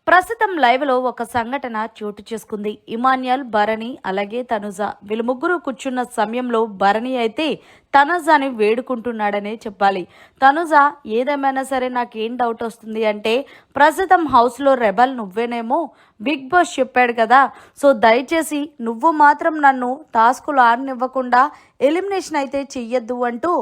ప్రస్తుతం లైవ్ లో ఒక సంఘటన చోటు చేసుకుంది. ఇమాన్యుయల్, భరణి అలాగే తనుజ వీళ్ళు ముగ్గురు కూర్చున్న సమయంలో భరణి అయితే తనుజని వేడుకుంటున్నాడనే చెప్పాలి. తనుజ ఏదేమైనా సరే నాకేం డౌట్ వస్తుంది అంటే, ప్రస్తుతం హౌస్ లో రెబల్ నువ్వేనేమో, బిగ్ బాస్ చెప్పాడు కదా, సో దయచేసి నువ్వు మాత్రం నన్ను టాస్కులు ఆడనివ్వకుండా ఎలిమినేషన్ అయితే చెయ్యొద్దు అంటూ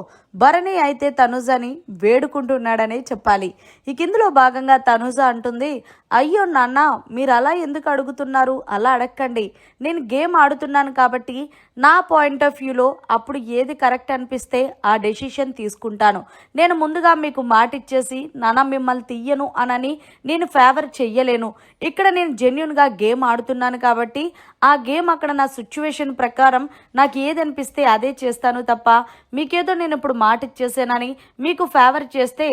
భరణి అయితే తనుజని వేడుకుంటున్నాడనే చెప్పాలి. ఇక ఇందులో భాగంగా తనుజ అంటుంది, అయ్యో నాన్న మీరు అలా ఎందుకు అడుగుతున్నారు, అలా అడగండి, నేను గేమ్ ఆడుతున్నాను కాబట్టి నా పాయింట్ ఆఫ్ వ్యూలో అప్పుడు ఏది కరెక్ట్ అనిపిస్తే ఆ డెసిషన్ తీసుకుంటాను. నేను ముందుగా మీకు మాట ఇచ్చేసి నాన్న మిమ్మల్ని తీయను అనని నేను ఫేవర్ చెయ్యలేను. ఇక్కడ నేను జెన్యున్గా గేమ్ ఆడుతున్నాను కాబట్టి ఆ గేమ్ అక్కడ నా సిచ్యువేషన్ ప్రకారం నాకు ఏది అనిపిస్తే అదే చేస్తాను తప్ప మీకేదో నేను ఇప్పుడు మాట ఇచ్చేసానని మీకు ఫేవర్ చేస్తే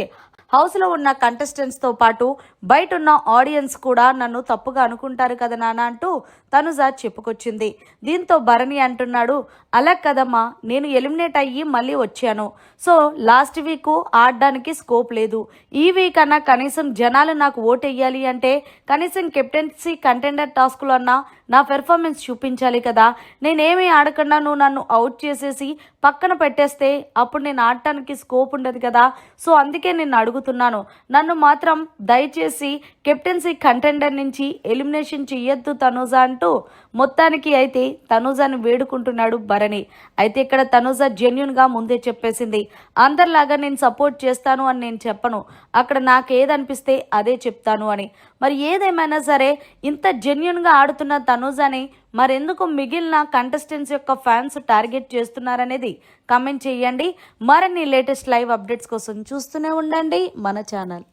హౌస్లో ఉన్న కంటెస్టెంట్స్తో పాటు బయట ఉన్న ఆడియన్స్ కూడా నన్ను తప్పుగా అనుకుంటారు కదా నాన్న అంటూ తనుజ చెప్పుకొచ్చింది. దీంతో భరణి అంటున్నాడు, అలా కదమ్మా, నేను ఎలిమినేట్ అయ్యి మళ్ళీ వచ్చాను. సో లాస్ట్ వీక్ ఆడడానికి స్కోప్ లేదు. ఈ వీక్ అన్నా కనీసం జనాలు నాకు ఓటు వేయాలి అంటే కనీసం కెప్టెన్సీ కంటెండర్ టాస్క్లో అన్నా నా పెర్ఫార్మెన్స్ చూపించాలి కదా. నేనేమీ ఆడకుండా నువ్వు నన్ను అవుట్ చేసేసి పక్కన పెట్టేస్తే అప్పుడు నేను ఆడటానికి స్కోప్ ఉండదు కదా. సో అందుకే నేను అడుగుతున్నాను, నన్ను మాత్రం దయచేసి కెప్టెన్సీ కంటెండర్ నుంచి ఎలిమినేషన్ చెయ్యొద్దు తనుజ అంటూ మొత్తానికి అయితే తనుజని వేడుకుంటున్నాడు భరణి. అయితే ఇక్కడ తనుజ జెన్యున్గా ముందే చెప్పేసింది, అందరిలాగా నేను సపోర్ట్ చేస్తాను అని నేను చెప్పను, అక్కడ నాకు ఏదనిపిస్తే అదే చెప్తాను అని. మరి ఏదేమైనా సరే ఇంత జెన్యున్గా ఆడుతున్న తనుజని మరెందుకు మిగిలిన కంటెస్టెంట్స్ యొక్క ఫ్యాన్స్ టార్గెట్ చేస్తున్నారనేది కామెంట్ చేయండి. మరిన్ని లేటెస్ట్ లైవ్ అప్డేట్స్ కోసం చూస్తూనే ఉండండి మన ఛానల్.